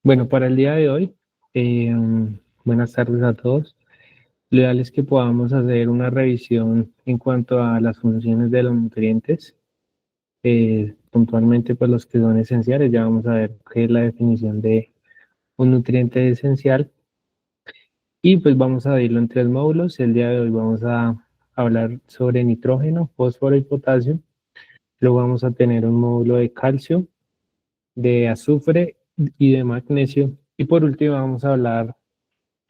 Bueno, para el día de hoy, eh, buenas tardes a todos. Lo ideal es que podamos hacer una revisión en cuanto a las funciones de los nutrientes, puntualmente pues los que son esenciales. Ya vamos a ver qué es la definición de un nutriente esencial y pues vamos a dividirlo en tres módulos. El día de hoy vamos a hablar sobre nitrógeno, fósforo y potasio. Luego vamos a tener un módulo de calcio, de azufre y de magnesio. Y por último vamos a hablar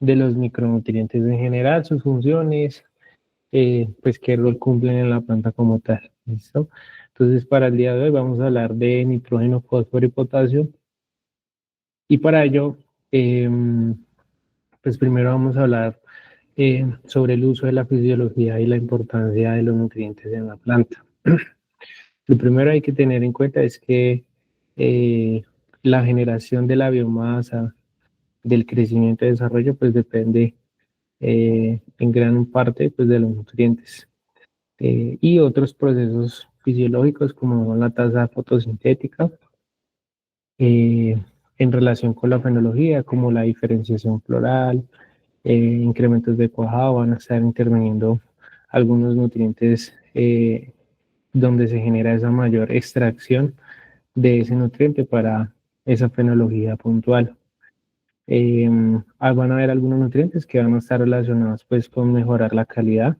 de los micronutrientes en general, sus funciones, pues qué rol cumplen en la planta como tal. ¿Listo? Entonces, para el día de hoy vamos a hablar de nitrógeno, fósforo y potasio. Y para ello, eh, pues primero vamos a hablar sobre el uso de la fisiología y la importancia de los nutrientes en la planta. Lo primero hay que tener en cuenta es que eh, la generación de la biomasa, del crecimiento y desarrollo, pues depende en gran parte pues, de los nutrientes y otros procesos fisiológicos como la tasa fotosintética eh, en relación con la fenología, como la diferenciación floral, incrementos de cuajado, van a estar interviniendo algunos nutrientes donde se genera esa mayor extracción de ese nutriente para esa fenología puntual. Van a haber algunos nutrientes que van a estar relacionados pues con mejorar la calidad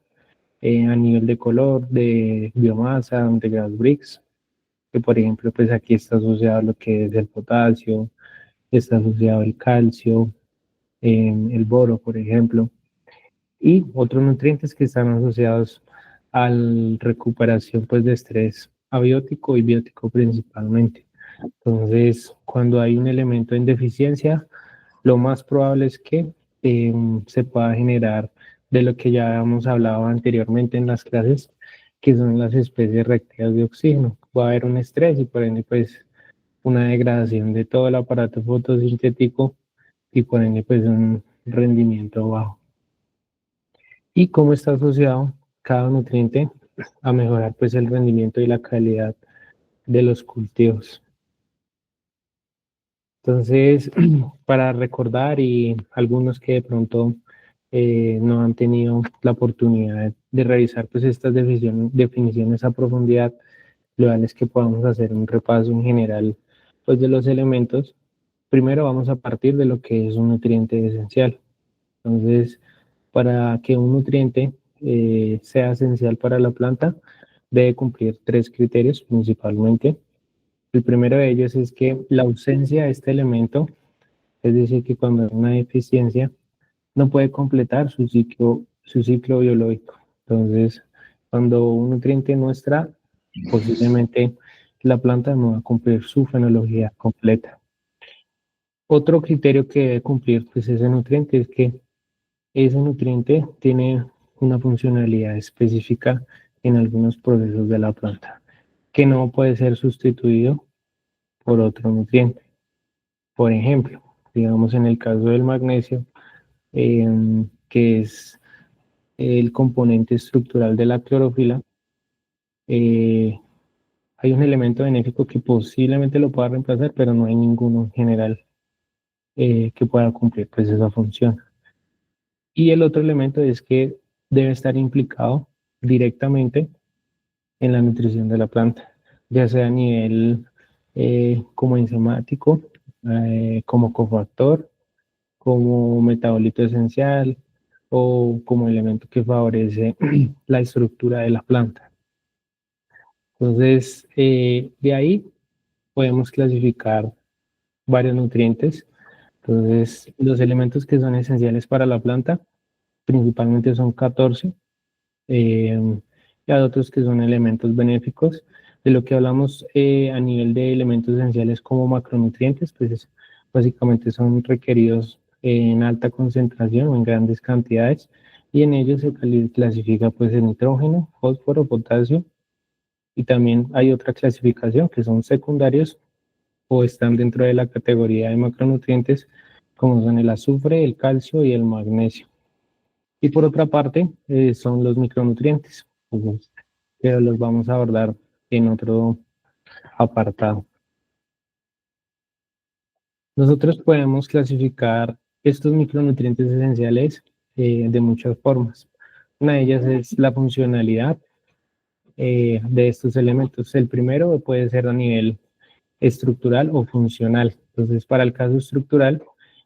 a nivel de color, de biomasa, de gas bricks, que por ejemplo pues aquí está asociado lo que es el potasio, está asociado el calcio, el boro por ejemplo, y otros nutrientes que están asociados a la recuperación pues de estrés abiótico y biótico principalmente. Entonces, cuando hay un elemento en deficiencia, lo más probable es que se pueda generar de lo que ya hemos hablado anteriormente en las clases, que son las especies reactivas de oxígeno. Va a haber un estrés y por ende, pues, una degradación de todo el aparato fotosintético y por ende, pues, un rendimiento bajo. ¿Y cómo está asociado cada nutriente a mejorar, pues, el rendimiento y la calidad de los cultivos? Entonces, para recordar y algunos que de pronto no han tenido la oportunidad de revisar pues estas definiciones a profundidad, lo ideal es que podamos hacer un repaso en general pues de los elementos. Primero vamos a partir de lo que es un nutriente esencial. Entonces, para que un nutriente sea esencial para la planta, debe cumplir tres criterios principalmente. El primero de ellos es que la ausencia de este elemento, es decir, que cuando hay una deficiencia, no puede completar su ciclo biológico. Entonces, cuando un nutriente no está, posiblemente la planta no va a cumplir su fenología completa. Otro criterio que debe cumplir pues, ese nutriente es que ese nutriente tiene una funcionalidad específica en algunos procesos de la planta, que no puede ser sustituido por otro nutriente. Por ejemplo, digamos en el caso del magnesio, que es el componente estructural de la clorofila, eh, hay un elemento benéfico que posiblemente lo pueda reemplazar, pero no hay ninguno en general que pueda cumplir pues, esa función. Y el otro elemento es que debe estar implicado directamente en la nutrición de la planta, ya sea a nivel como enzimático, como cofactor, como metabolito esencial o como elemento que favorece la estructura de la planta. Entonces, de ahí podemos clasificar varios nutrientes. Entonces, los elementos que son esenciales para la planta principalmente son 14, y hay otros que son elementos benéficos. De lo que hablamos a nivel de elementos esenciales como macronutrientes, pues básicamente son requeridos en alta concentración o en grandes cantidades, y en ellos se clasifica pues el nitrógeno, fósforo, potasio, y también hay otra clasificación que son secundarios o están dentro de la categoría de macronutrientes, como son el azufre, el calcio y el magnesio. Y por otra parte, son los micronutrientes, pero los vamos a abordar en otro apartado. Nosotros podemos clasificar estos micronutrientes esenciales de muchas formas. Una de ellas es la funcionalidad de estos elementos. El primero puede ser a nivel estructural o funcional. Entonces, para el caso estructural,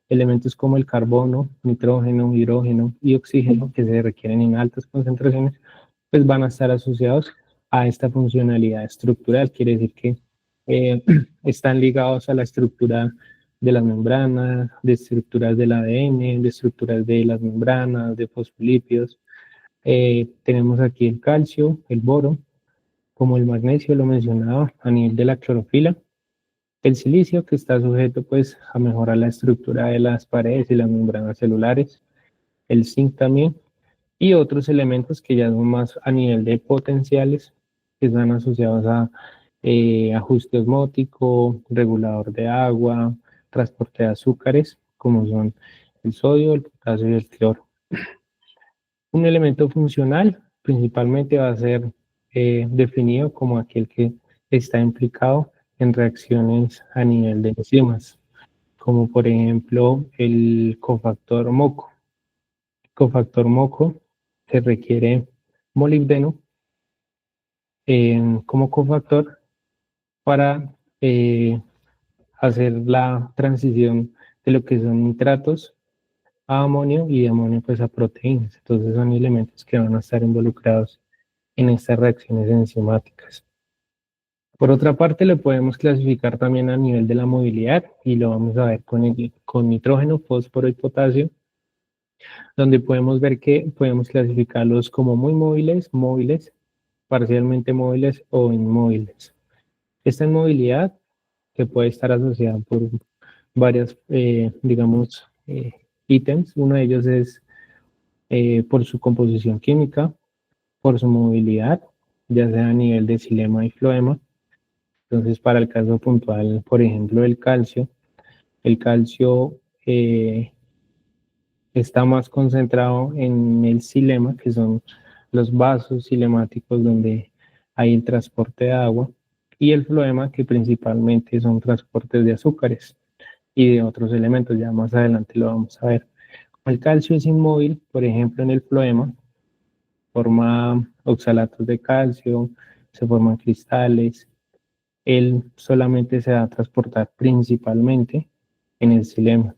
elementos como el carbono, nitrógeno, hidrógeno y oxígeno, que se requieren en altas concentraciones, pues van a estar asociados a esta funcionalidad estructural. Quiere decir que eh, están ligados a la estructura de las membranas, de estructuras del ADN, de estructuras de las membranas, de fosfolípidos. Tenemos aquí el calcio, el boro, como el magnesio lo mencionaba a nivel de la clorofila, el silicio que está sujeto pues a mejorar la estructura de las paredes y las membranas celulares, el zinc también, y otros elementos que ya son más a nivel de potenciales, que están asociados a ajuste osmótico, regulador de agua, transporte de azúcares, como son el sodio, el potasio y el cloro. Un elemento funcional principalmente va a ser definido como aquel que está implicado en reacciones a nivel de enzimas, como por ejemplo el cofactor MOCO. El cofactor MOCO se requiere molibdeno como cofactor para hacer la transición de lo que son nitratos a amonio y de amonio pues a proteínas. Entonces son elementos que van a estar involucrados en estas reacciones enzimáticas. Por otra parte, lo podemos clasificar también a nivel de la movilidad y lo vamos a ver con nitrógeno, fósforo y potasio, donde podemos ver que podemos clasificarlos como muy móviles, móviles, parcialmente móviles o inmóviles. Esta inmovilidad que puede estar asociada por varias, digamos, ítems. Uno de ellos es por su composición química, por su movilidad, ya sea a nivel de xilema y floema. Entonces, para el caso puntual, por ejemplo, el calcio está más concentrado en el xilema, que son los vasos cilemáticos donde hay el transporte de agua, y el floema, que principalmente son transportes de azúcares y de otros elementos. Ya más adelante lo vamos a ver. El calcio es inmóvil, por ejemplo, en el floema, forma oxalatos de calcio, se forman cristales. Él solamente se va a transportar principalmente en el xilema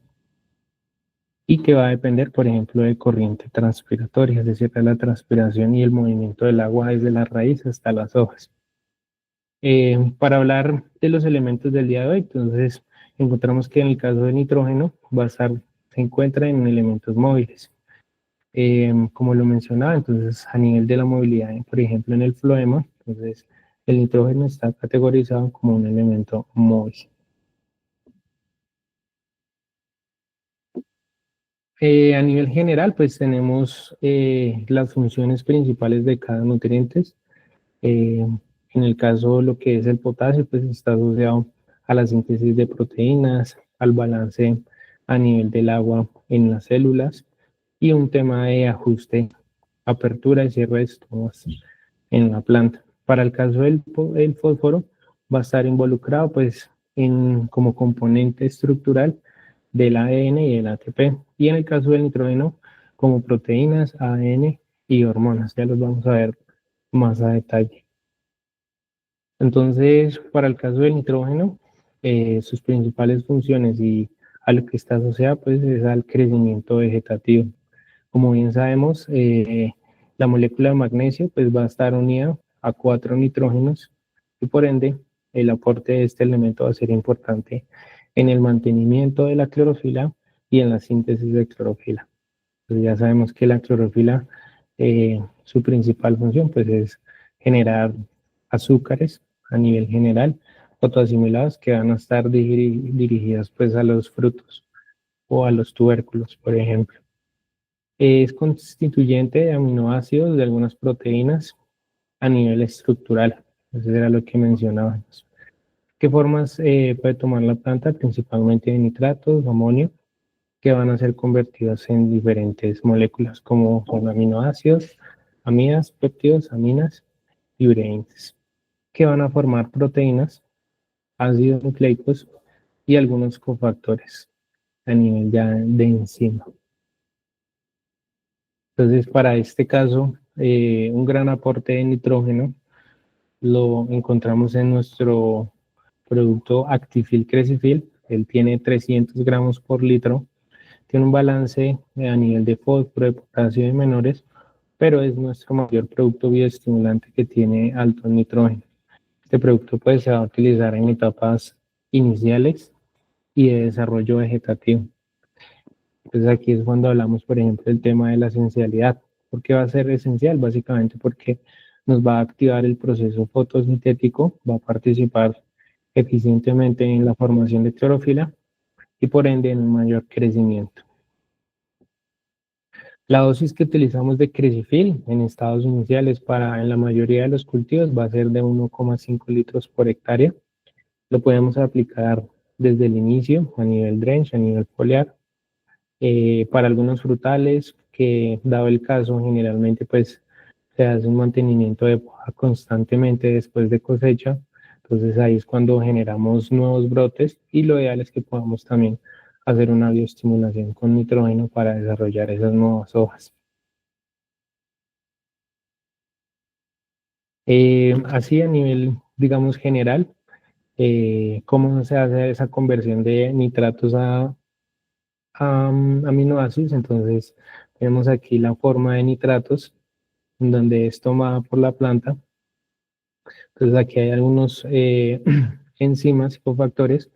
y que va a depender, por ejemplo, de corriente transpiratoria, es decir, de la transpiración y el movimiento del agua desde la raíz hasta las hojas. Para hablar de los elementos del día de hoy, entonces encontramos que en el caso del nitrógeno se encuentra en elementos móviles. Como lo mencionaba, entonces a nivel de la movilidad, por ejemplo, en el floema, entonces el nitrógeno está categorizado como un elemento móvil. A nivel general, pues tenemos las funciones principales de cada nutriente. Eh, en el caso, lo que es el potasio, pues está asociado a la síntesis de proteínas, al balance a nivel del agua en las células y un tema de ajuste, apertura y cierre de estomas en la planta. Para el caso del fósforo, va a estar involucrado pues como componente estructural del ADN y del ATP. Y en el caso del nitrógeno, como proteínas, ADN y hormonas. Ya los vamos a ver más a detalle. Entonces, para el caso del nitrógeno, sus principales funciones y a lo que está asociada pues es al crecimiento vegetativo. Como bien sabemos, la molécula de magnesio pues va a estar unida a 4 nitrógenos y por ende el aporte de este elemento va a ser importante en el mantenimiento de la clorofila y en la síntesis de clorofila. Pues ya sabemos que la clorofila, su principal función pues es generar azúcares a nivel general, fotoasimilados que van a estar dirigidas pues a los frutos o a los tubérculos, por ejemplo. Es constituyente de aminoácidos de algunas proteínas a nivel estructural. Eso era lo que mencionábamos. ¿Qué formas puede tomar la planta? Principalmente de nitratos, amonio, que van a ser convertidos en diferentes moléculas, como son aminoácidos, amidas, péptidos, aminas y ureínas, que van a formar proteínas, ácidos nucleicos y algunos cofactores a nivel ya de enzima. Entonces, para este caso, un gran aporte de nitrógeno lo encontramos en nuestro producto Actifil Crecifil. Él tiene 300 gramos por litro, tiene un balance a nivel de fósforo, de potasio y menores, pero es nuestro mayor producto bioestimulante que tiene alto nitrógeno. Este producto pues, se va a utilizar en etapas iniciales y de desarrollo vegetativo. Entonces aquí es cuando hablamos, por ejemplo, del tema de la esencialidad. ¿Por qué va a ser esencial? Básicamente porque nos va a activar el proceso fotosintético, va a participar eficientemente en la formación de clorofila y por ende en un mayor crecimiento. La dosis que utilizamos de crecifil en estados iniciales en la mayoría de los cultivos va a ser de 1,5 litros por hectárea. Lo podemos aplicar desde el inicio a nivel drench, a nivel foliar. Para algunos frutales, que dado el caso, generalmente pues se hace un mantenimiento de poda constantemente después de cosecha. Entonces ahí es cuando generamos nuevos brotes y lo ideal es que podamos también hacer una bioestimulación con nitrógeno para desarrollar esas nuevas hojas. Así a nivel, digamos, general, cómo se hace esa conversión de nitratos a aminoácidos. Entonces, tenemos aquí la forma de nitratos, en donde es tomada por la planta. Entonces, aquí hay algunos enzimas y cofactores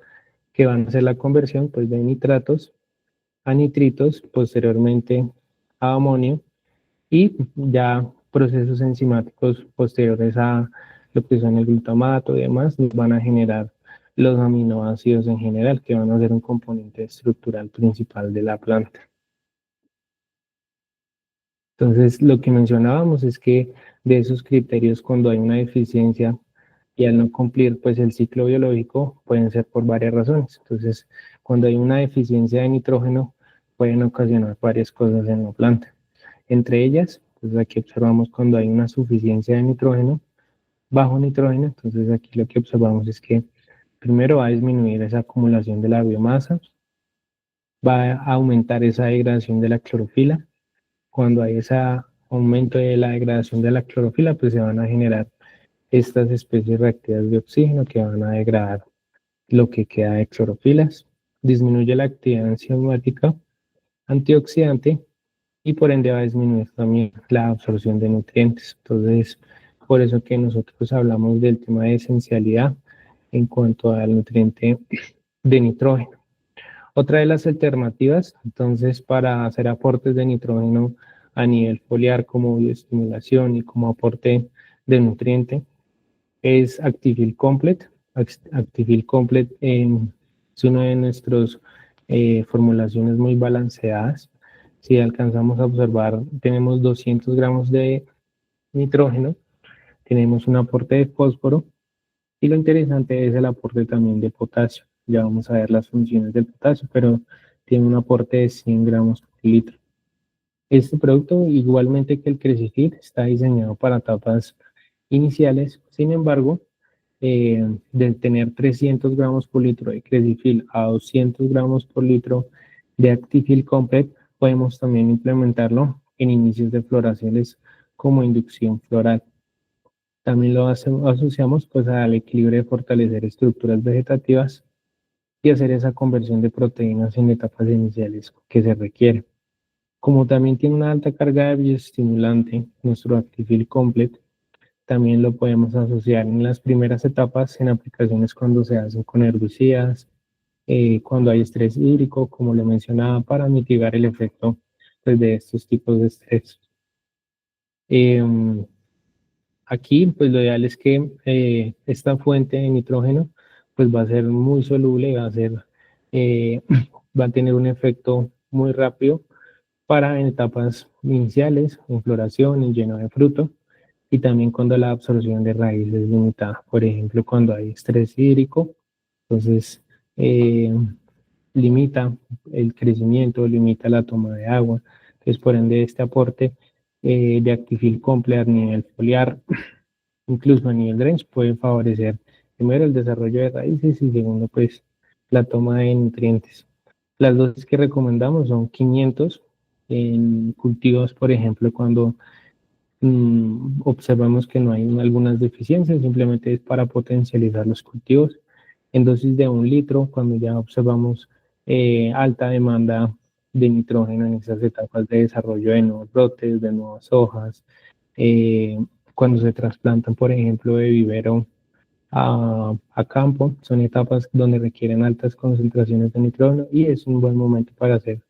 que van a hacer la conversión pues, de nitratos a nitritos, posteriormente a amonio, y ya procesos enzimáticos posteriores a lo que son el glutamato y demás, nos van a generar los aminoácidos en general, que van a ser un componente estructural principal de la planta. Entonces, lo que mencionábamos es que de esos criterios, cuando hay una deficiencia y al no cumplir pues el ciclo biológico, pueden ser por varias razones. Entonces, cuando hay una deficiencia de nitrógeno, pueden ocasionar varias cosas en la planta. Entre ellas, pues aquí observamos cuando hay una suficiencia de nitrógeno, bajo nitrógeno, entonces aquí lo que observamos es que primero va a disminuir esa acumulación de la biomasa, va a aumentar esa degradación de la clorofila. Cuando hay ese aumento de la degradación de la clorofila, pues se van a generar estas especies reactivas de oxígeno que van a degradar lo que queda de clorofilas. Disminuye la actividad enzimática antioxidante y por ende va a disminuir también la absorción de nutrientes. Entonces, por eso que nosotros hablamos del tema de esencialidad en cuanto al nutriente de nitrógeno. Otra de las alternativas, entonces, para hacer aportes de nitrógeno a nivel foliar como bioestimulación y como aporte de nutriente es Actifil Complet. Actifil Complet es una de nuestras formulaciones muy balanceadas. Si alcanzamos a observar, tenemos 200 gramos de nitrógeno, tenemos un aporte de fósforo y lo interesante es el aporte también de potasio. Ya vamos a ver las funciones del potasio, pero tiene un aporte de 100 gramos por litro. Este producto, igualmente que el Crecifit, está diseñado para etapas iniciales. Sin embargo, de tener 300 gramos por litro de Crecifil a 200 gramos por litro de Actifil Complet, podemos también implementarlo en inicios de floraciones como inducción floral. También lo asociamos pues al equilibrio de fortalecer estructuras vegetativas y hacer esa conversión de proteínas en etapas iniciales que se requiere. Como también tiene una alta carga de bioestimulante, nuestro Actifil Complet, también lo podemos asociar en las primeras etapas en aplicaciones cuando se hacen con herbicidas, cuando hay estrés hídrico, como le mencionaba, para mitigar el efecto pues, de estos tipos de estrés. Aquí, pues lo ideal es que esta fuente de nitrógeno pues va a ser muy soluble, eh, va a tener un efecto muy rápido para en etapas iniciales, en floración, en lleno de fruto, y también cuando la absorción de raíz es limitada. Por ejemplo, cuando hay estrés hídrico, entonces limita el crecimiento, limita la toma de agua. Entonces, por ende, este aporte de Actifil Complet a nivel foliar, incluso a nivel drench, puede favorecer primero el desarrollo de raíces y segundo, pues la toma de nutrientes. Las dosis que recomendamos son 500 en cultivos, por ejemplo, cuando observamos que no hay algunas deficiencias, simplemente es para potencializar los cultivos. En dosis de 1 litro, cuando ya observamos alta demanda de nitrógeno en esas etapas de desarrollo de nuevos brotes, de nuevas hojas, eh, cuando se trasplantan, por ejemplo, de vivero a campo, son etapas donde requieren altas concentraciones de nitrógeno y es un buen momento para hacer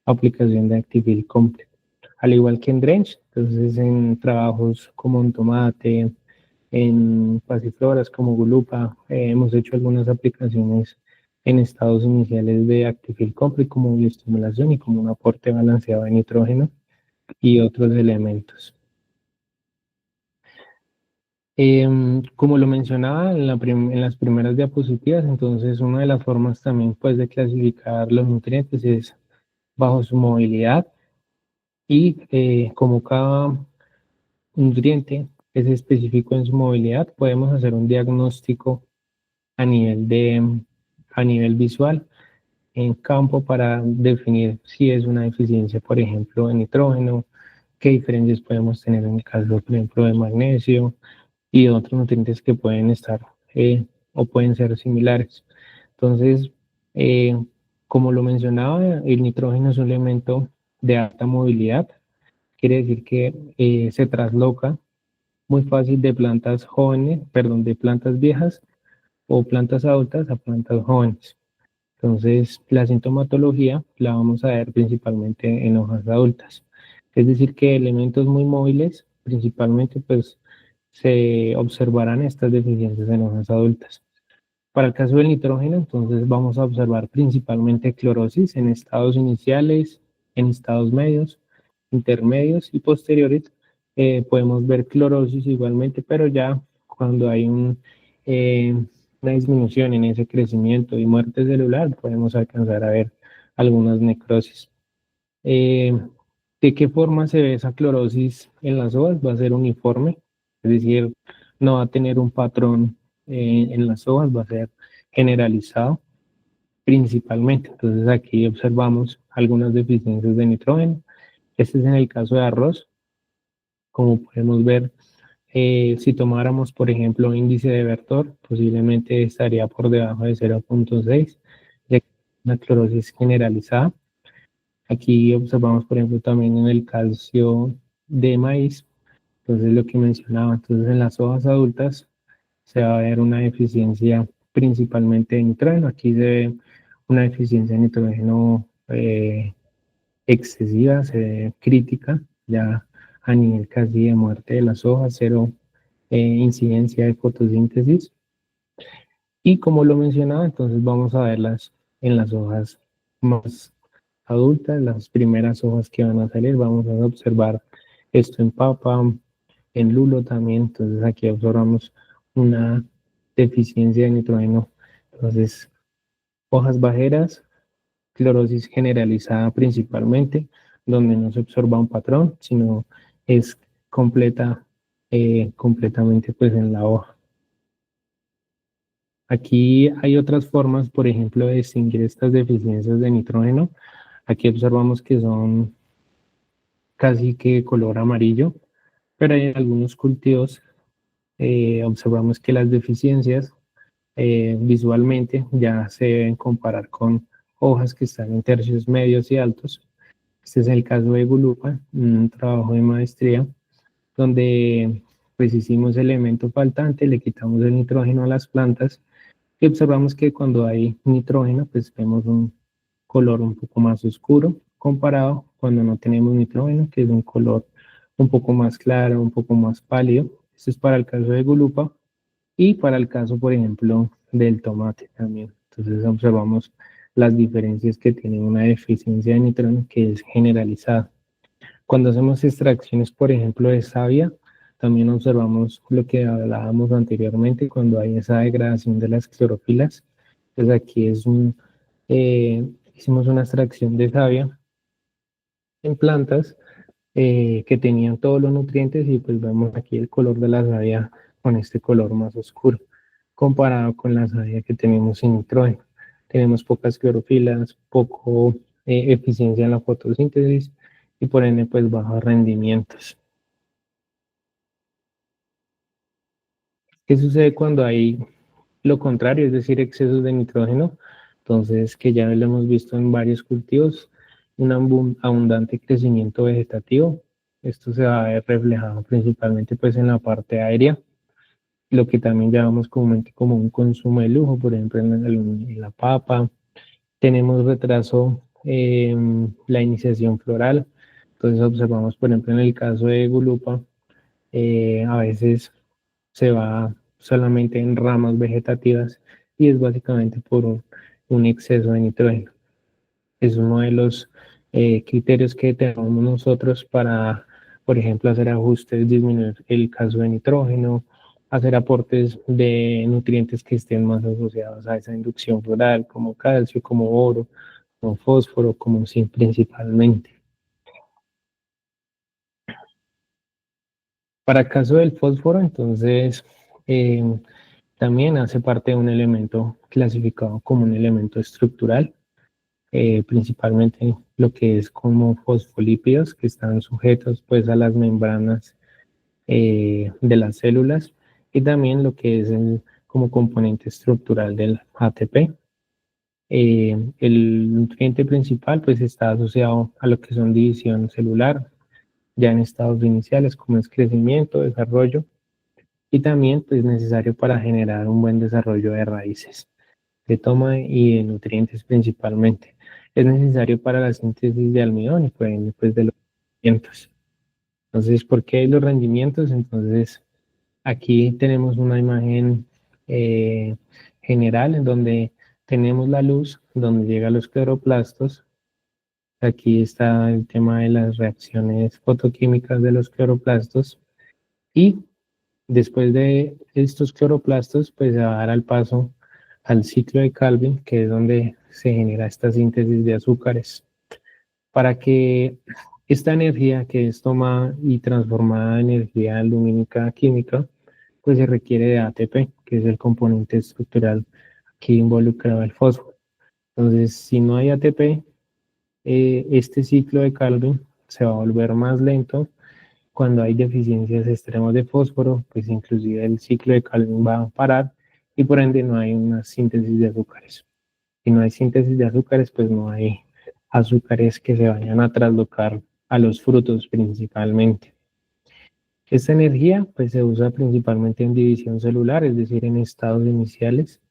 aplicación de Actifil Complex. Al igual que en Drench, entonces en trabajos como en tomate, en pasifloras como Gulupa, hemos hecho algunas aplicaciones en estados iniciales de Actifil Complex como bioestimulación y como un aporte balanceado de nitrógeno y otros elementos. Como lo mencionaba en las primeras diapositivas, entonces una de las formas también pues de clasificar los nutrientes es bajo su movilidad y como cada nutriente es específico en su movilidad, podemos hacer un diagnóstico a a nivel visual en campo para definir si es una deficiencia, por ejemplo, de nitrógeno, qué diferencias podemos tener en el caso, por ejemplo, de magnesio y otros nutrientes que pueden estar o pueden ser similares. Entonces, eh, como lo mencionaba, el nitrógeno es un elemento de alta movilidad, quiere decir que se trasloca muy fácil de plantas jóvenes, perdón, de plantas viejas o plantas adultas a plantas jóvenes. Entonces, la sintomatología la vamos a ver principalmente en hojas adultas. Es decir, que elementos muy móviles, principalmente, pues se observarán estas deficiencias en hojas adultas. Para el caso del nitrógeno, entonces vamos a observar principalmente clorosis en estados iniciales, en estados medios, intermedios y posteriores. Podemos ver clorosis igualmente, pero ya cuando hay una disminución en ese crecimiento y muerte celular, podemos alcanzar a ver algunas necrosis. Eh, ¿De qué forma se ve esa clorosis en las hojas? Va a ser uniforme, es decir, no va a tener un patrón en las hojas, va a ser generalizado principalmente. Entonces aquí observamos algunas deficiencias de nitrógeno. Este es en el caso de arroz. Como podemos ver, si tomáramos, por ejemplo, índice de Bertor, posiblemente estaría por debajo de 0,6, ya que es una clorosis generalizada. Aquí observamos, por ejemplo, también en el calcio de maíz, entonces lo que mencionaba, entonces en las hojas adultas se va a ver una deficiencia principalmente de nitrógeno. Aquí se ve una deficiencia de nitrógeno excesiva, se ve crítica, ya a nivel casi de muerte de las hojas, cero incidencia de fotosíntesis. Y como lo mencionaba, entonces vamos a verlas en las hojas más adultas, las primeras hojas que van a salir, vamos a observar esto en papa, en lulo también, entonces aquí observamos una deficiencia de nitrógeno. Entonces, hojas bajeras, clorosis generalizada principalmente, donde no se observa un patrón, sino es completamente pues en la hoja. Aquí hay otras formas, por ejemplo, de distinguir estas deficiencias de nitrógeno. Aquí observamos que son casi que color amarillo, pero hay algunos cultivos, observamos que las deficiencias visualmente ya se deben comparar con hojas que están en tercios medios y altos. Este es el caso de Gulupa, un trabajo de maestría, donde pues hicimos elemento faltante, le quitamos el nitrógeno a las plantas y observamos que cuando hay nitrógeno, pues vemos un color un poco más oscuro comparado cuando no tenemos nitrógeno, que es un color un poco más claro, un poco más pálido. Esto es para el caso de Gulupa y para el caso, por ejemplo, del tomate también. Entonces observamos las diferencias que tiene una deficiencia de nitrógeno que es generalizada. Cuando hacemos extracciones, por ejemplo, de savia, también observamos lo que hablábamos anteriormente, cuando hay esa degradación de las clorofilas. Pues aquí hicimos una extracción de savia en plantas que tenían todos los nutrientes y pues vemos aquí el color de la savia con este color más oscuro, comparado con la savia que tenemos sin nitrógeno. tenemos pocas clorofilas, poco eficiencia en la fotosíntesis y por ende pues bajos rendimientos. ¿Qué sucede cuando hay lo contrario, es decir, excesos de nitrógeno? Entonces, que ya lo hemos visto en varios cultivos, un abundante crecimiento vegetativo. Esto se va a ver reflejado principalmente pues en la parte aérea, lo que también llamamos comúnmente como un consumo de lujo, por ejemplo en la papa. Tenemos retraso en la iniciación floral. Entonces observamos, por ejemplo, en el caso de Gulupa, a veces se va solamente en ramas vegetativas y es básicamente por un exceso de nitrógeno. Es uno de los criterios que tenemos nosotros para, por ejemplo, hacer ajustes, disminuir el caso de nitrógeno, hacer aportes de nutrientes que estén más asociados a esa inducción floral, como calcio, como oro, como fósforo, como zinc principalmente. Para el caso del fósforo, entonces, eh, también hace parte de un elemento clasificado como un elemento estructural, principalmente lo que es como fosfolípidos que están sujetos pues a las membranas de las células y también lo que es como componente estructural del ATP. El nutriente principal pues está asociado a lo que son división celular, ya en estados iniciales como es crecimiento, desarrollo y también pues necesario para generar un buen desarrollo de raíces, de toma y de nutrientes principalmente. Es necesario para la síntesis de almidón y por ende pues de los rendimientos. Entonces, ¿por qué los rendimientos? Entonces, aquí tenemos una imagen eh, general en donde tenemos la luz, donde llega a los cloroplastos. Aquí está el tema de las reacciones fotoquímicas de los cloroplastos y después de estos cloroplastos, pues se va a dar al paso al ciclo de Calvin, que es donde se genera esta síntesis de azúcares. Para que esta energía que es tomada y transformada en energía lumínica química, pues se requiere de ATP, que es el componente estructural que involucra el fósforo. Entonces, si no hay ATP, este ciclo de Calvin se va a volver más lento. Cuando hay deficiencias extremas de fósforo, pues inclusive el ciclo de Calvin va a parar y por ende no hay una síntesis de azúcares. Si no hay síntesis de azúcares, pues no hay azúcares que se vayan a traslocar a los frutos principalmente. Esta energía pues se usa principalmente en división celular, es decir, en estados iniciales,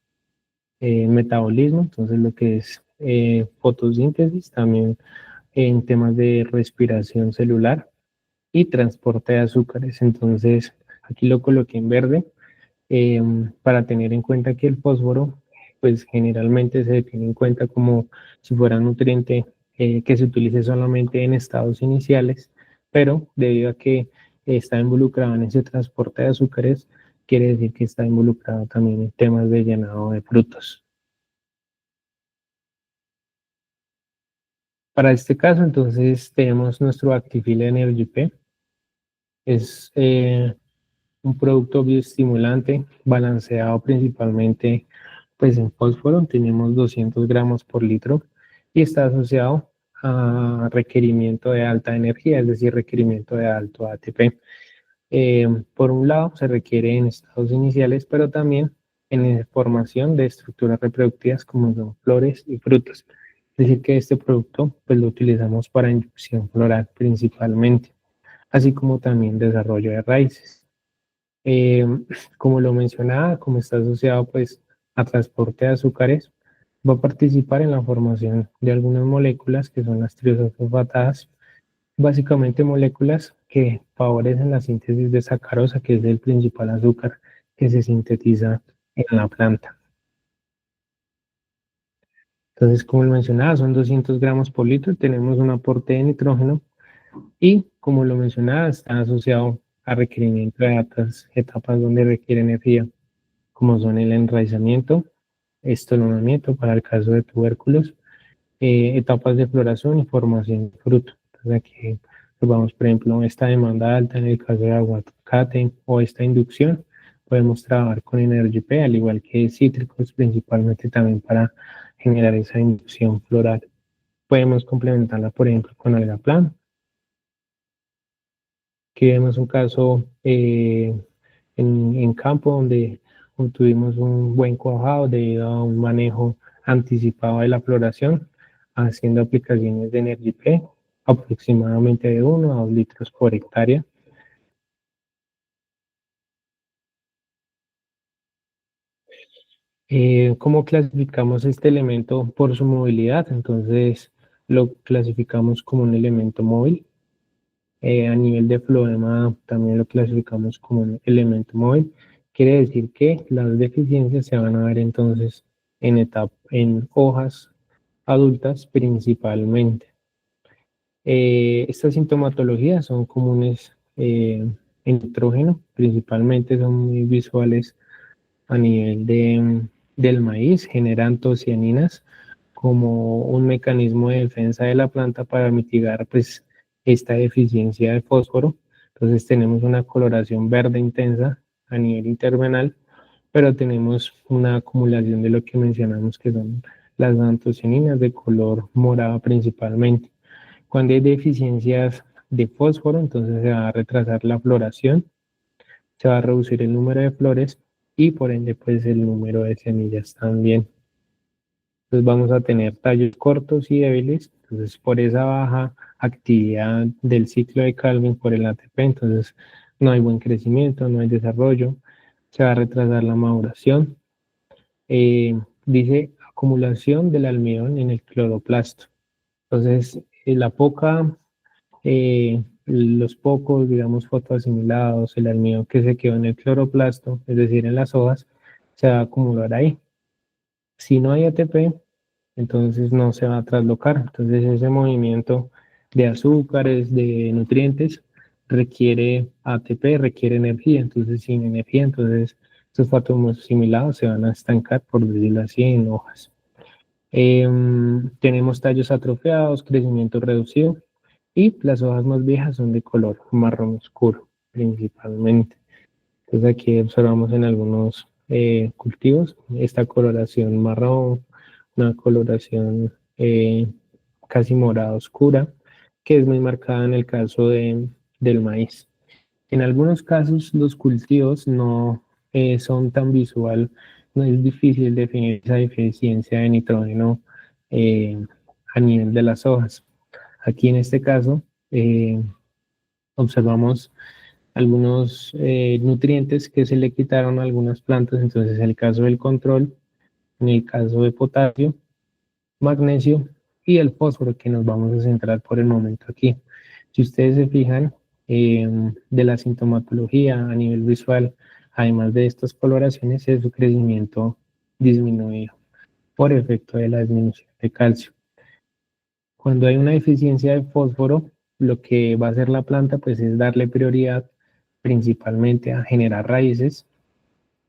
en metabolismo, entonces lo que es fotosíntesis, también en temas de respiración celular y transporte de azúcares. Entonces, aquí lo coloqué en verde para tener en cuenta que el fósforo, pues generalmente se tiene en cuenta como si fuera un nutriente que se utilice solamente en estados iniciales, pero debido a que está involucrado en ese transporte de azúcares, quiere decir que está involucrado también en temas de llenado de frutos. Para este caso, entonces, tenemos nuestro Actifil Energy P. Es un producto bioestimulante balanceado principalmente pues en fósforo, tenemos 200 gramos por litro y está asociado a requerimiento de alta energía, es decir, requerimiento de alto ATP. Por un lado, se requiere en estados iniciales, pero también en formación de estructuras reproductivas como son flores y frutos. Es decir, que este producto pues lo utilizamos para inducción floral principalmente, así como también desarrollo de raíces. Eh, Como lo mencionaba, como está asociado pues a transporte de azúcares, va a participar en la formación de algunas moléculas que son las triosfosfatadas, básicamente moléculas que favorecen la síntesis de sacarosa, que es el principal azúcar que se sintetiza en la planta. Entonces, como lo mencionaba, son 200 gramos por litro, tenemos un aporte de nitrógeno y, como lo mencionaba, está asociado a requerimiento de altas etapas donde requiere energía, como son el enraizamiento, estolonamiento para el caso de tubérculos, etapas de floración y formación de fruto. Entonces aquí pues vamos, por ejemplo, esta demanda alta en el caso de aguacate o esta inducción, podemos trabajar con Energy P, al igual que cítricos, principalmente también para generar esa inducción floral. Podemos complementarla, por ejemplo, con algaplan. Aquí vemos un caso en campo donde tuvimos un buen cuajado debido a un manejo anticipado de la floración, haciendo aplicaciones de Energip aproximadamente de 1 a 2 litros por hectárea. ¿Cómo clasificamos este elemento por su movilidad? Entonces lo clasificamos como un elemento móvil. A nivel de floema también lo clasificamos como un elemento móvil. Quiere decir que las deficiencias se van a ver entonces en hojas adultas principalmente. Estas sintomatologías son comunes en nitrógeno, principalmente son muy visuales a nivel del maíz, generan tocianinas como un mecanismo de defensa de la planta para mitigar pues, esta deficiencia de fósforo. Entonces tenemos una coloración verde intensa a nivel intervenal, pero tenemos una acumulación de lo que mencionamos que son las antocianinas de color morado principalmente. Cuando hay deficiencias de fósforo, entonces se va a retrasar la floración, se va a reducir el número de flores y por ende pues el número de semillas también. Entonces vamos a tener tallos cortos y débiles, entonces por esa baja actividad del ciclo de Calvin por el ATP, entonces no hay buen crecimiento, no hay desarrollo, se va a retrasar la maduración. Dice acumulación del almidón en el cloroplasto. Entonces los pocos, digamos, fotoasimilados, el almidón que se quedó en el cloroplasto, es decir, en las hojas, se va a acumular ahí. Si no hay ATP, entonces no se va a traslocar. Entonces ese movimiento de azúcares, de nutrientes, requiere ATP, requiere energía. Entonces sin energía, entonces estos fotoasimilados se van a estancar, por decirlo así, en hojas. Tenemos tallos atrofiados, crecimiento reducido y las hojas más viejas son de color marrón oscuro principalmente. Entonces aquí observamos en algunos cultivos esta coloración marrón, una coloración casi morada oscura, que es muy marcada en el caso del maíz. En algunos casos los cultivos no son tan visual, no es difícil definir esa deficiencia de nitrógeno eh, a nivel de las hojas. Aquí en este caso observamos algunos nutrientes que se le quitaron a algunas plantas, entonces en el caso del control, en el caso de potasio, magnesio y el fósforo que nos vamos a centrar por el momento aquí. Si ustedes se fijan de la sintomatología a nivel visual, además de estas coloraciones, es su crecimiento disminuido por efecto de la disminución de calcio. Cuando hay una deficiencia de fósforo, lo que va a hacer la planta pues es darle prioridad principalmente a generar raíces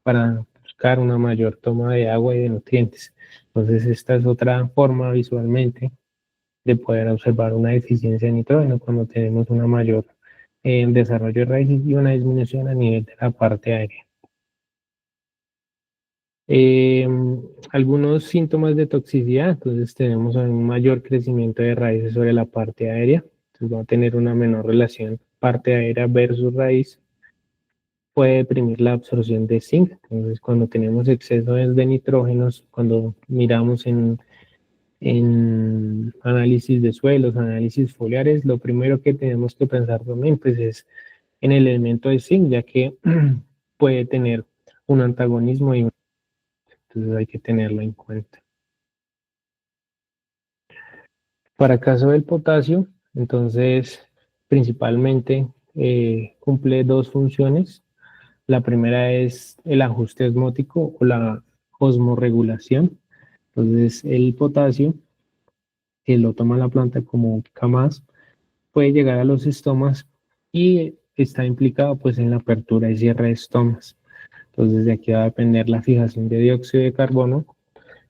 para buscar una mayor toma de agua y de nutrientes. Entonces esta es otra forma visualmente de poder observar una deficiencia de nitrógeno cuando tenemos una mayor desarrollo de raíces y una disminución a nivel de la parte aérea. Eh, Algunos síntomas de toxicidad, entonces tenemos un mayor crecimiento de raíces sobre la parte aérea, entonces va a tener una menor relación parte aérea versus raíz, puede deprimir la absorción de zinc, entonces cuando tenemos exceso de nitrógenos, cuando miramos en análisis de suelos, análisis foliares, lo primero que tenemos que pensar también pues es en el elemento de zinc, ya que puede tener un antagonismo y entonces hay que tenerlo en cuenta. Para caso del potasio, entonces principalmente cumple dos funciones. La primera es el ajuste osmótico o la osmorregulación. Entonces el potasio, que lo toma la planta como más, puede llegar a los estomas y está implicado pues en la apertura y cierre de estomas. Entonces de aquí va a depender la fijación de dióxido de carbono,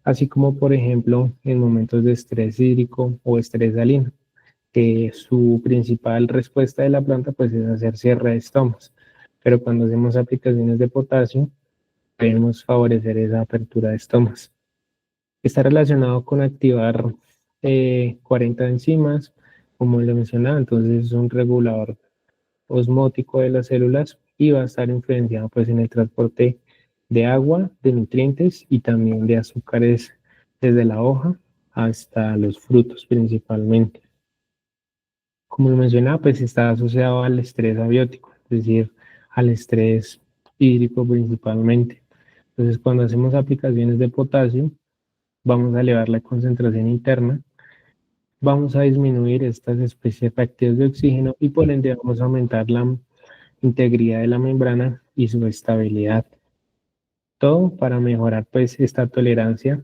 así como por ejemplo en momentos de estrés hídrico o estrés salino, que su principal respuesta de la planta pues es hacer cierre de estomas. Pero cuando hacemos aplicaciones de potasio, debemos favorecer esa apertura de estomas. Está relacionado con activar 40 enzimas, como lo mencionaba, entonces es un regulador osmótico de las células y va a estar influenciado pues en el transporte de agua, de nutrientes y también de azúcares desde la hoja hasta los frutos principalmente. Como lo mencionaba, pues está asociado al estrés abiótico, es decir, al estrés hídrico principalmente. Entonces, cuando hacemos aplicaciones de potasio, vamos a elevar la concentración interna, vamos a disminuir estas especies reactivas de oxígeno y por ende vamos a aumentar la integridad de la membrana y su estabilidad. Todo para mejorar pues esta tolerancia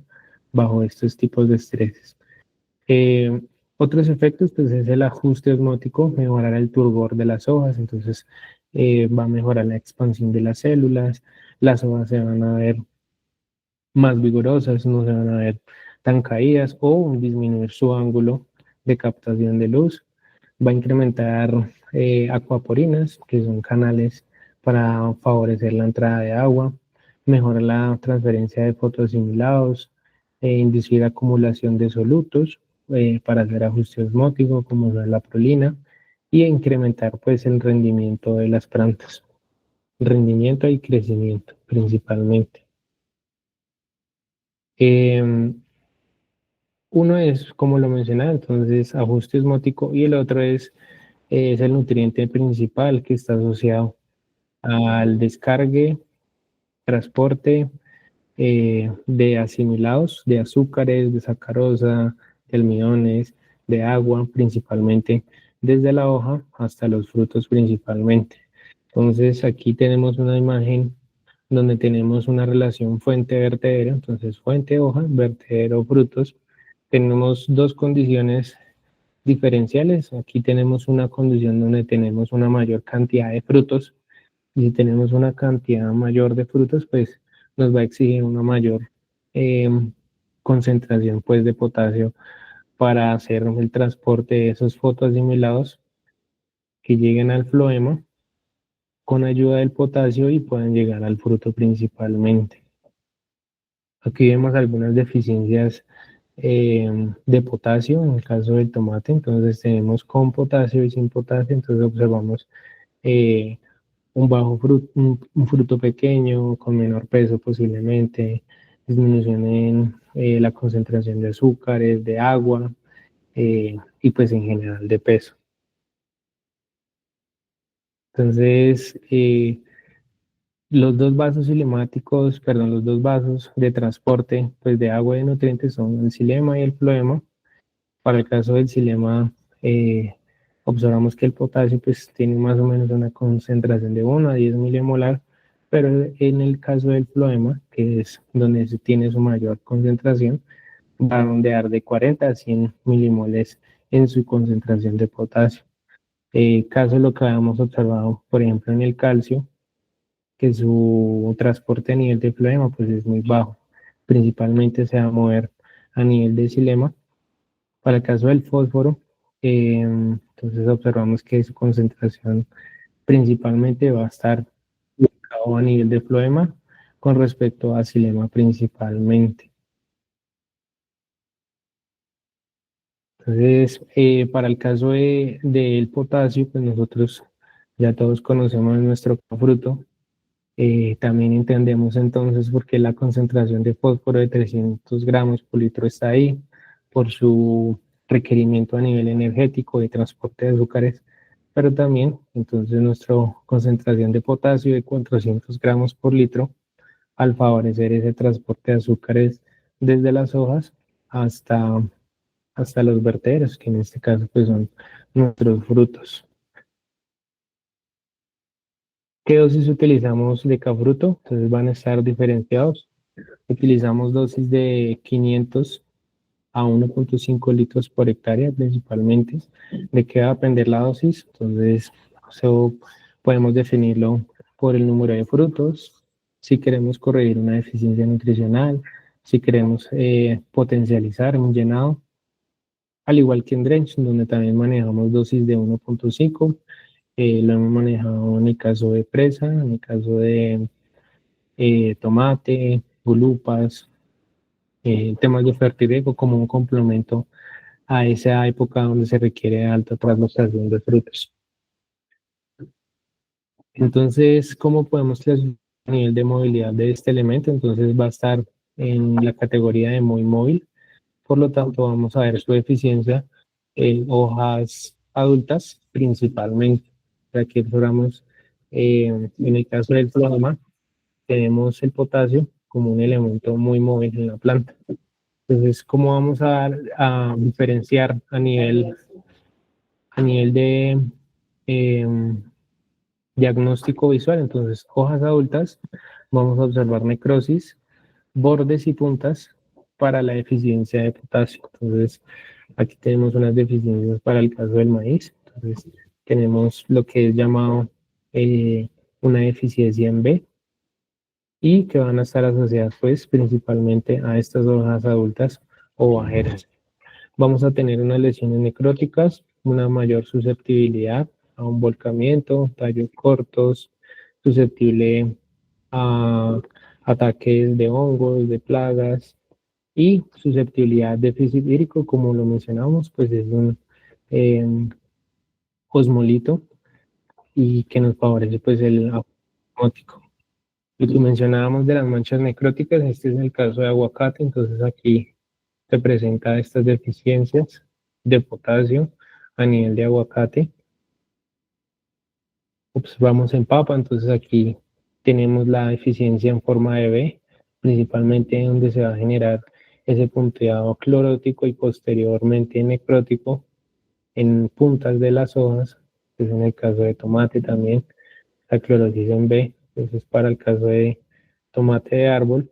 bajo estos tipos de estreses. Eh, Otros efectos pues es el ajuste osmótico, mejorar el turgor de las hojas, entonces va a mejorar la expansión de las hojas se van a ver más vigorosas, no se van a ver tan caídas o disminuir su ángulo de captación de luz. Va a incrementar acuaporinas, que son canales para favorecer la entrada de agua, mejorar la transferencia de fotoasimilados, inducir acumulación de solutos para hacer ajuste osmótico, como es la prolina, y incrementar pues el rendimiento de las plantas, rendimiento y crecimiento principalmente. Eh, Uno es, como lo mencionaba, entonces ajuste osmótico y el otro es el nutriente principal que está asociado al descargue, transporte de asimilados, de azúcares, de sacarosa, de almidones, de agua, principalmente desde la hoja hasta los frutos principalmente. Entonces aquí tenemos una imagen donde tenemos una relación fuente-vertedero, entonces fuente-hoja, vertedero-frutos. Tenemos dos condiciones diferenciales. Aquí tenemos una condición donde tenemos una mayor cantidad de frutos y si tenemos una cantidad mayor de frutos, pues nos va a exigir una mayor eh, concentración pues, de potasio para hacer el transporte de esos fotoasimilados que lleguen al floema con ayuda del potasio y puedan llegar al fruto principalmente. Aquí vemos algunas deficiencias de potasio en el caso del tomate, entonces tenemos con potasio y sin potasio, entonces observamos eh, un fruto pequeño, con menor peso posiblemente, disminución en la concentración de azúcares, de agua y pues en general de peso. Entonces, los dos vasos cinemáticos, perdón, los dos vasos de transporte pues, de agua y de nutrientes son el xilema y el floema. Para el caso del xilema, eh, observamos que el potasio pues, tiene más o menos una concentración de 1 a 10 milimolar, pero en el caso del floema, que es donde se tiene su mayor concentración, va a ondear de 40 a 100 milimoles en su concentración de potasio. Caso lo que habíamos observado, por ejemplo, en el calcio, que su transporte a nivel de floema pues, es muy bajo. Principalmente se va a mover a nivel de xilema. Para el caso del fósforo, entonces observamos que su concentración principalmente va a estar ubicado a nivel de floema con respecto a xilema principalmente. Entonces, para el caso del potasio, pues nosotros ya todos conocemos nuestro fruto. También entendemos entonces por qué la concentración de fósforo de 300 gramos por litro está ahí, por su requerimiento a nivel energético de transporte de azúcares, pero también entonces nuestra concentración de potasio de 400 gramos por litro al favorecer ese transporte de azúcares desde las hojas hasta, hasta los vertederos, que en este caso pues son nuestros frutos. ¿Qué dosis utilizamos de cafruto? Entonces van a estar diferenciados. Utilizamos dosis de 500 a 1.5 litros por hectárea principalmente. ¿De qué va a depender la dosis? Entonces, eso podemos definirlo por el número de frutos, si queremos corregir una deficiencia nutricional, si queremos potencializar un llenado, al igual que en Drench, donde también manejamos dosis de 1.5. Lo hemos manejado en el caso de presa, en el caso de tomate, gulupas, temas de fertirriego como un complemento a esa época donde se requiere alta translocación de frutos. Entonces, ¿cómo podemos clasificar el nivel de movilidad de este elemento? Entonces va a estar en la categoría de muy móvil, por lo tanto vamos a ver su eficiencia en hojas adultas principalmente. Aquí observamos, en el caso del floroma, tenemos el potasio como un elemento muy móvil en la planta. Entonces, ¿cómo vamos a diferenciar a nivel de diagnóstico visual? Entonces, hojas adultas, vamos a observar necrosis, bordes y puntas para la deficiencia de potasio. Entonces, aquí tenemos unas deficiencias para el caso del maíz. Entonces, tenemos lo que es llamado una deficiencia en B y que van a estar asociadas pues principalmente a estas hojas adultas o bajeras. Vamos a tener unas lesiones necróticas, una mayor susceptibilidad a un volcamiento, tallos cortos, susceptible a ataques de hongos, de plagas y susceptibilidad a déficit hídrico, como lo mencionamos, pues es un eh, osmolito y que nos favorece pues el osmótico. Lo que mencionábamos de las manchas necróticas, este es el caso de aguacate, entonces aquí se presenta estas deficiencias de potasio a nivel de aguacate. Observamos en papa, entonces aquí tenemos la deficiencia en forma de B, principalmente donde se va a generar ese punteado clorótico y posteriormente necrótico en puntas de las hojas, que es en el caso de tomate también, la clorosis en B, eso es para el caso de tomate de árbol.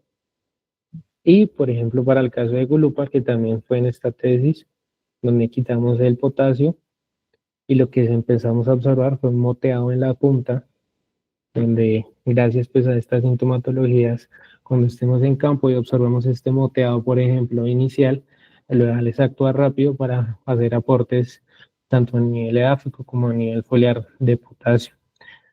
Y, por ejemplo, para el caso de Gulupa, que también fue en esta tesis, donde quitamos el potasio y lo que empezamos a observar fue un moteado en la punta, donde gracias pues a estas sintomatologías, cuando estemos en campo y observamos este moteado, por ejemplo, inicial, lo ideal es actuar rápido para hacer aportes tanto a nivel edáfico como a nivel foliar de potasio.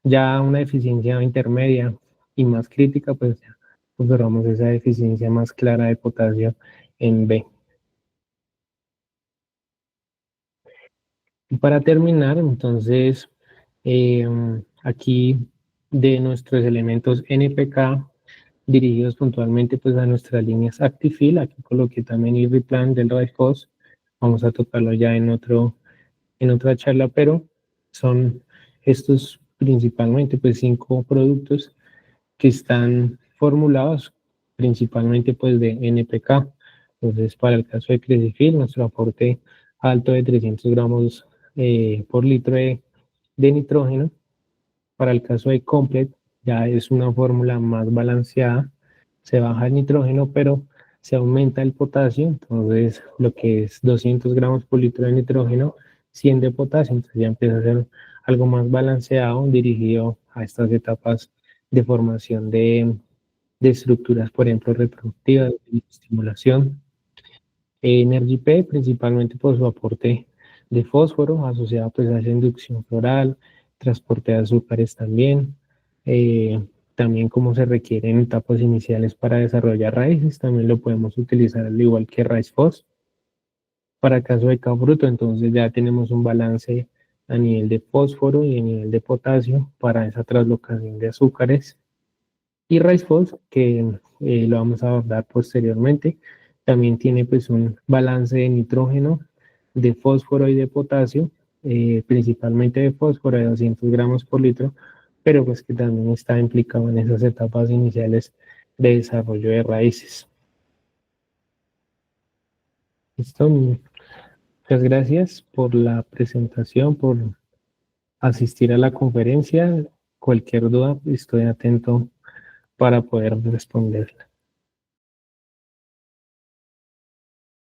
Ya una deficiencia intermedia y más crítica, pues ya observamos esa deficiencia más clara de potasio en B. Y para terminar, entonces, aquí de nuestros elementos NPK dirigidos puntualmente pues a nuestras líneas Actifil, aquí coloqué también Irriplan del Rifos, vamos a tocarlo ya en otra charla, pero son estos principalmente pues 5 productos que están formulados principalmente pues de NPK. Entonces, para el caso de Cresifil, nuestro aporte alto de 300 gramos por litro de nitrógeno. Para el caso de Complet, ya es una fórmula más balanceada, se baja el nitrógeno, pero se aumenta el potasio, entonces lo que es 200 gramos por litro de nitrógeno, 100 de potasio, entonces ya empieza a ser algo más balanceado, dirigido a estas etapas de formación de estructuras, por ejemplo, reproductivas, de estimulación. Energy P, principalmente por su aporte de fósforo asociado pues a esa inducción floral, transporte de azúcares también, también como se requiere en etapas iniciales para desarrollar raíces, también lo podemos utilizar al igual que Rice Fos. Para el caso de Cabruto, entonces ya tenemos un balance a nivel de fósforo y a nivel de potasio para esa translocación de azúcares. Y RiceFoss, que lo vamos a abordar posteriormente, también tiene pues un balance de nitrógeno, de fósforo y de potasio, principalmente de fósforo de 200 gramos por litro, pero pues que también está implicado en esas etapas iniciales de desarrollo de raíces. Listo, muchas gracias por la presentación, por asistir a la conferencia. Cualquier duda, estoy atento para poder responderla.